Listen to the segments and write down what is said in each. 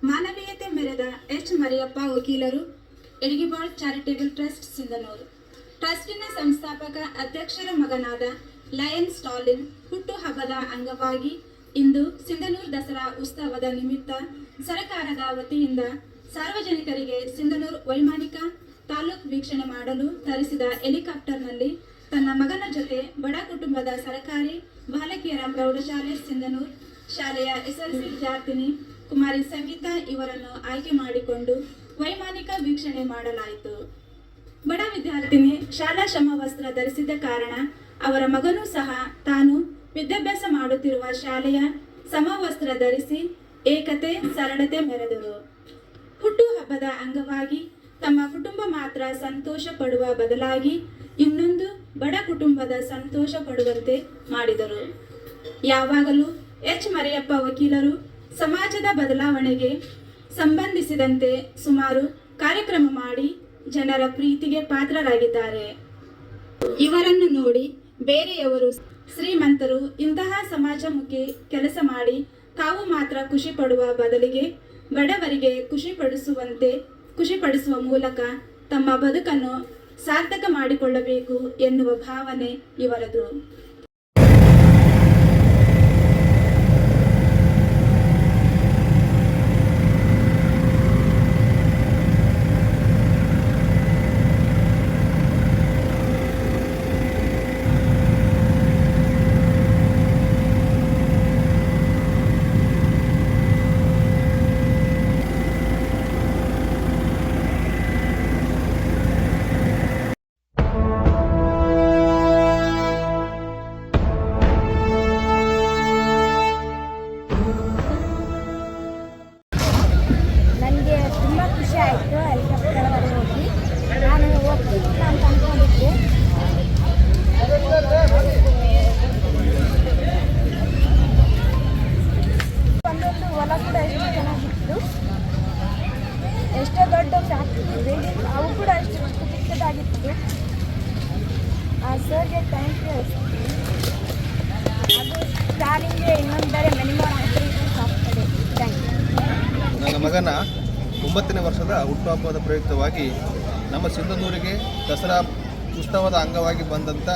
ಮಾನವೀಯತೆ ಮೆರೆದ ಎಚ್ ಮರಿಯಪ್ಪ ವಕೀಲರು, ಎಡಗಿಬಾಳ್ ಚಾರಿಟೇಬಲ್ ಟ್ರಸ್ಟ್ ಸಿಂಧನೂರು. ಟ್ರಸ್ಟಿನ ಸಂಸ್ಥಾಪಕ ಅಧ್ಯಕ್ಷರ ಮಗನಾದ ಲಯನ್ ಸ್ಟಾಲಿನ್ ಹುಟ್ಟುಹಬ್ಬದ ಅಂಗವಾಗಿ ಇಂದು ಸಿಂಧನೂರು ದಸರಾ ಉತ್ಸವದ ನಿಮಿತ್ತ ಸರ್ಕಾರದ ವತಿಯಿಂದ ಸಾರ್ವಜನಿಕರಿಗೆ ಸಿಂಧನೂರು ವೈಮಾನಿಕ ತಾಲೂಕು ವೀಕ್ಷಣೆ ಮಾಡಲು ತರಿಸಿದ ಹೆಲಿಕಾಪ್ಟರ್ನಲ್ಲಿ ತನ್ನ ಮಗನ ಜೊತೆ ಬಡ ಕುಟುಂಬದ ಸರ್ಕಾರಿ ಬಾಲಕಿಯರ ಪ್ರೌಢಶಾಲೆ ಸಿಂಧನೂರು ಶಾಲೆಯ SLC ವಿದ್ಯಾರ್ಥಿನಿ ಕುಮಾರಿ ಸಂಗೀತಾ ಇವರನ್ನು ಆಯ್ಕೆ ಮಾಡಿಕೊಂಡು ವೈಮಾನಿಕ ವೀಕ್ಷಣೆ ಮಾಡಲಾಯಿತು. ಬಡ ವಿದ್ಯಾರ್ಥಿನಿ ಶಾಲಾ ಸಮವಸ್ತ್ರ ಧರಿಸಿದ ಕಾರಣ ಅವರ ಮಗನೂ ಸಹ ತಾನು ವಿದ್ಯಾಭ್ಯಾಸ ಮಾಡುತ್ತಿರುವ ಶಾಲೆಯ ಸಮವಸ್ತ್ರ ಧರಿಸಿ ಏಕತೆ ಸರಳತೆ ಮೆರೆದರು. ಹುಟ್ಟುಹಬ್ಬದ ಅಂಗವಾಗಿ ತಮ್ಮ ಕುಟುಂಬ ಮಾತ್ರ ಸಂತೋಷ ಪಡುವ ಬದಲಾಗಿ ಇನ್ನೊಂದು ಬಡ ಕುಟುಂಬದ ಸಂತೋಷ ಪಡುವಂತೆ ಮಾಡಿದರು. ಯಾವಾಗಲೂ ಎಚ್ ಮರಿಯಪ್ಪ ವಕೀಲರು ಸಮಾಜದ ಬದಲಾವಣೆಗೆ ಸಂಬಂಧಿಸಿದಂತೆ ಸುಮಾರು ಕಾರ್ಯಕ್ರಮ ಮಾಡಿ ಜನರ ಪ್ರೀತಿಗೆ ಪಾತ್ರರಾಗಿದ್ದಾರೆ. ಇವರನ್ನು ನೋಡಿ ಬೇರೆಯವರು ಶ್ರೀಮಂತರು ಇಂತಹ ಸಮಾಜಮುಖಿ ಕೆಲಸ ಮಾಡಿ ತಾವು ಮಾತ್ರ ಖುಷಿ ಪಡುವ ಬದಲಿಗೆ ಬಡವರಿಗೆ ಖುಷಿಪಡಿಸುವ ಮೂಲಕ ತಮ್ಮ ಬದುಕನ್ನು ಸಾರ್ಥಕ ಮಾಡಿಕೊಳ್ಳಬೇಕು ಎನ್ನುವ ಭಾವನೆ ಇವರದು. ಎಷ್ಟೋ ದೊಡ್ಡ ಫ್ಯಾಕ್ಟ್ರಿ ಅವು ಕೂಡ ಅಷ್ಟು ಚಿಕ್ಕದಾಗಿತ್ತು. ಆ ಸರ್ಗೆ ಥ್ಯಾಂಕ್ ಯು. ಅದು ಸ್ಟಾಲಿಂಗ್ಗೆ ಇನ್ನೊಂದು ಬೇರೆ ಮಿನಿಮಮ್ ಆಗ್ತದೆ. Thank you. ನನ್ನ ಮಗನ 9ನೇ ವರ್ಷದ ಹುಟ್ಟುಹಬ್ಬದ ಪ್ರಯುಕ್ತವಾಗಿ ನಮ್ಮ ಸಿಂಧನೂರಿಗೆ ದಸರಾ ಉತ್ಸವದ ಅಂಗವಾಗಿ ಬಂದಂಥ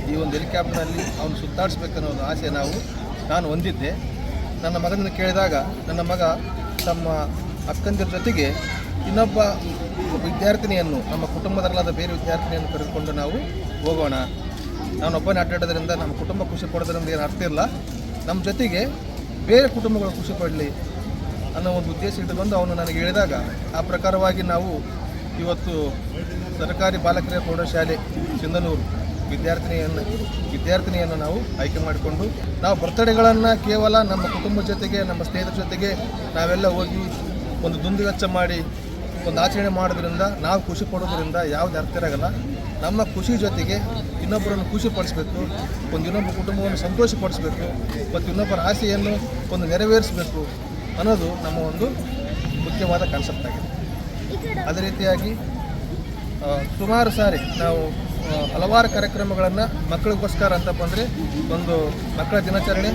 ಈ ಒಂದು ಹೆಲಿಕಾಪ್ಟರ್ನಲ್ಲಿ ಅವನು ಸುತ್ತಾಡಿಸ್ಬೇಕನ್ನೋ ಒಂದು ಆಸೆ ನಾನು ಹೊಂದಿದ್ದೆ. ನನ್ನ ಮಗನನ್ನು ಕೇಳಿದಾಗ ನನ್ನ ಮಗ ತಮ್ಮ ಅಕ್ಕಂದಿರ ಜೊತೆಗೆ ಇನ್ನೊಬ್ಬ ವಿದ್ಯಾರ್ಥಿನಿಯನ್ನು ನಮ್ಮ ಕುಟುಂಬದಲ್ಲಾದ ಬೇರೆ ವಿದ್ಯಾರ್ಥಿನಿಯನ್ನು ಕರೆದುಕೊಂಡು ನಾವು ಹೋಗೋಣ, ನಾನೊಬ್ಬನೇ ಅಡ್ಡಾಡೋದ್ರಿಂದ ನಮ್ಮ ಕುಟುಂಬ ಖುಷಿ ಪಡೋದ್ರಿಂದ ಏನು ಅರ್ಥ ಇಲ್ಲ, ನಮ್ಮ ಜೊತೆಗೆ ಬೇರೆ ಕುಟುಂಬಗಳು ಖುಷಿ ಪಡಲಿ ಅನ್ನೋ ಒಂದು ಉದ್ದೇಶ ಇಟ್ಟುಕೊಂಡು ಅವನು ನನಗೆ ಹೇಳಿದಾಗ ಆ ಪ್ರಕಾರವಾಗಿ ನಾವು ಇವತ್ತು ಸರ್ಕಾರಿ ಬಾಲಕಿಯರ ಪ್ರೌಢಶಾಲೆ ಸಿಂಧನೂರು ವಿದ್ಯಾರ್ಥಿನಿಯನ್ನು ನಾವು ಆಯ್ಕೆ ಮಾಡಿಕೊಂಡು ನಾವು ಬರ್ತಡೇಗಳನ್ನು ಕೇವಲ ನಮ್ಮ ಕುಟುಂಬದ ಜೊತೆಗೆ ನಮ್ಮ ಸ್ನೇಹಿತರ ಜೊತೆಗೆ ನಾವೆಲ್ಲ ಹೋಗಿ ಒಂದು ದುಂದುವೆಚ್ಚ ಮಾಡಿ ಒಂದು ಆಚರಣೆ ಮಾಡೋದ್ರಿಂದ ನಾವು ಖುಷಿ ಪಡೋದ್ರಿಂದ ಯಾವ್ದು ಅರ್ಥ ಇರೋಲ್ಲ. ನಮ್ಮ ಖುಷಿ ಜೊತೆಗೆ ಇನ್ನೊಬ್ಬರನ್ನು ಖುಷಿ ಪಡಿಸ್ಬೇಕು, ಇನ್ನೊಬ್ಬ ಕುಟುಂಬವನ್ನು ಸಂತೋಷಪಡಿಸ್ಬೇಕು ಮತ್ತು ಇನ್ನೊಬ್ಬರ ಆಸೆಯನ್ನು ಒಂದು ನೆರವೇರಿಸಬೇಕು ಅನ್ನೋದು ನಮ್ಮ ಒಂದು ಮುಖ್ಯವಾದ ಕಾನ್ಸೆಪ್ಟ್ ಆಗಿದೆ. ಅದೇ ರೀತಿಯಾಗಿ ಸುಮಾರು ಸಾರಿ ನಾವು ಹಲವಾರು ಕಾರ್ಯಕ್ರಮಗಳನ್ನು ಮಕ್ಕಳಿಗೋಸ್ಕರ ಅಂತಪ್ಪ ಅಂದರೆ ಒಂದು ಮಕ್ಕಳ ದಿನಾಚರಣೆ,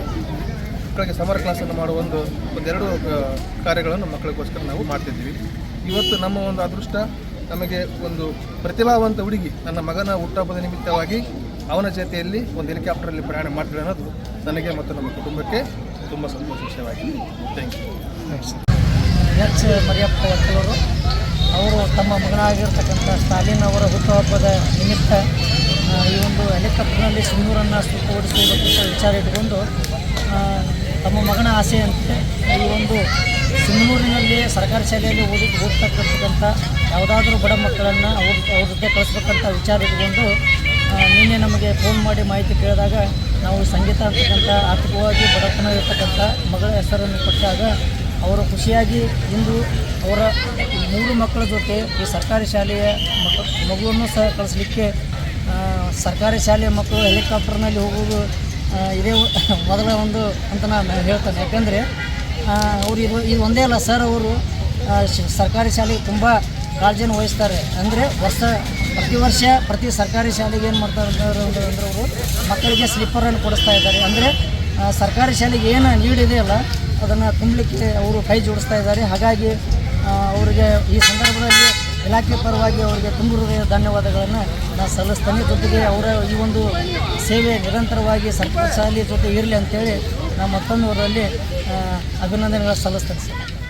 ಮಕ್ಕಳಿಗೆ ಸಮರ್ ಕ್ಲಾಸನ್ನು ಮಾಡುವ ಒಂದೆರಡು ಕಾರ್ಯಗಳನ್ನು ಮಕ್ಕಳಿಗೋಸ್ಕರ ನಾವು ಮಾಡ್ತಿದ್ದೀವಿ. ಇವತ್ತು ನಮ್ಮ ಒಂದು ಅದೃಷ್ಟ, ನಮಗೆ ಒಂದು ಪ್ರತಿಭಾವಂತ ಹುಡುಗಿ ನನ್ನ ಮಗನ ಹುಟ್ಟುಹಬ್ಬದ ನಿಮಿತ್ತವಾಗಿ ಅವನ ಜೊತೆಯಲ್ಲಿ ಒಂದು ಹೆಲಿಕಾಪ್ಟರಲ್ಲಿ ಪ್ರಯಾಣ ಮಾಡ್ತೀವಿ ಅನ್ನೋದು ನನಗೆ ಮತ್ತು ನಮ್ಮ ಕುಟುಂಬಕ್ಕೆ ತುಂಬ ಸಂತೋಷ ವಿಷಯವಾಗಿದೆ. Thank you. ಎಚ್ ಮರಿಯಪ್ಪ ವಕೀಲರು ಅವರು ತಮ್ಮ ಮಗನಾಗಿರ್ತಕ್ಕಂಥ ಸ್ಟಾಲಿನ್ ಅವರ ಹುಟ್ಟುಹಬ್ಬದ ನಿಮಿತ್ತ ಈ ಒಂದು ಹೆಲಿಕಾಪ್ಟರ್ನಲ್ಲಿ ಸಿಂಧನೂರನ್ನು ಸುತ್ತುವರಿಸುವುದಕ್ಕಿಂತ ವಿಚಾರ ಇಟ್ಟುಕೊಂಡು ತಮ್ಮ ಮಗನ ಆಸೆಯಂತೆ ಈ ಒಂದು ಸಿಂಧನೂರಿನಲ್ಲಿ ಸರ್ಕಾರಿ ಶಾಲೆಯಲ್ಲಿ ಓದ್ತಕ್ಕಂಥ ಯಾವುದಾದ್ರೂ ಬಡ ಮಕ್ಕಳನ್ನು ಅವ್ರ ಜೊತೆ ಕಳಿಸ್ಬೇಕಂತ ವಿಚಾರ ಇಟ್ಕೊಂಡು ನಿನ್ನೆ ನಮಗೆ ಫೋನ್ ಮಾಡಿ ಮಾಹಿತಿ ಕೇಳಿದಾಗ ನಾವು ಸಂಗೀತ ಅಂತಕ್ಕಂಥ ಆರ್ಥಿಕವಾಗಿ ಬಡತನ ಇರ್ತಕ್ಕಂಥ ಮಗಳ ಹೆಸರನ್ನು ಕೊಟ್ಟಾಗ ಅವರು ಖುಷಿಯಾಗಿ ಇಂದು ಅವರ 3 ಮಕ್ಕಳ ಜೊತೆ ಈ ಸರ್ಕಾರಿ ಶಾಲೆಯ ಮಗುವನ್ನು ಸಹ ಕಳಿಸ್ಲಿಕ್ಕೆ ಸರ್ಕಾರಿ ಶಾಲೆಯ ಮಕ್ಕಳು ಹೆಲಿಕಾಪ್ಟರ್ನಲ್ಲಿ ಹೋಗುವುದು ಇದೇ ಮೊದಲ ಒಂದು ಅಂತ ನಾನು ಹೇಳ್ತೇನೆ. ಯಾಕೆಂದರೆ ಅವರು ಇದು ಒಂದೇ ಅಲ್ಲ ಸರ್, ಅವರು ಸರ್ಕಾರಿ ಶಾಲೆಗೆ ತುಂಬ ಕಾಳಜಿಯನ್ನು ವಹಿಸ್ತಾರೆ. ಅಂದರೆ ಪ್ರತಿ ವರ್ಷ ಪ್ರತಿ ಸರ್ಕಾರಿ ಶಾಲೆಗೆ ಏನು ಮಾಡ್ತಾರೆ ಅಂದರೆ ಅವರು ಮಕ್ಕಳಿಗೆ ಸ್ಲಿಪ್ಪರನ್ನು ಕೊಡಿಸ್ತಾ ಇದ್ದಾರೆ. ಅಂದರೆ ಸರ್ಕಾರಿ ಶಾಲೆಗೆ ಏನು ನೀಡಿದೆಯಲ್ಲ ಅದನ್ನು ತುಂಬಲಿಕ್ಕೆ ಅವರು ಕೈ ಜೋಡಿಸ್ತಾ ಇದ್ದಾರೆ. ಹಾಗಾಗಿ ಅವರಿಗೆ ಈ ಸಂದರ್ಭದಲ್ಲಿ ಇಲಾಖೆ ಪರವಾಗಿ ಅವರಿಗೆ ತುಂಬ ಹೃದಯ ಧನ್ಯವಾದಗಳನ್ನು ನಾನು ಸಲ್ಲಿಸ್ತೇನೆ. ಜೊತೆಗೆ ಅವರ ಈ ಒಂದು ಸೇವೆ ನಿರಂತರವಾಗಿ ಸರ್ಕಾರಿ ಶಾಲೆ ಜೊತೆ ಇರಲಿ ಅಂತೇಳಿ ನಾನು ಮತ್ತೊಮ್ಮೆ ಅವರಲ್ಲಿ ಅಭಿನಂದನೆಗಳನ್ನು ಸಲ್ಲಿಸ್ತೇನೆ ಸರ್.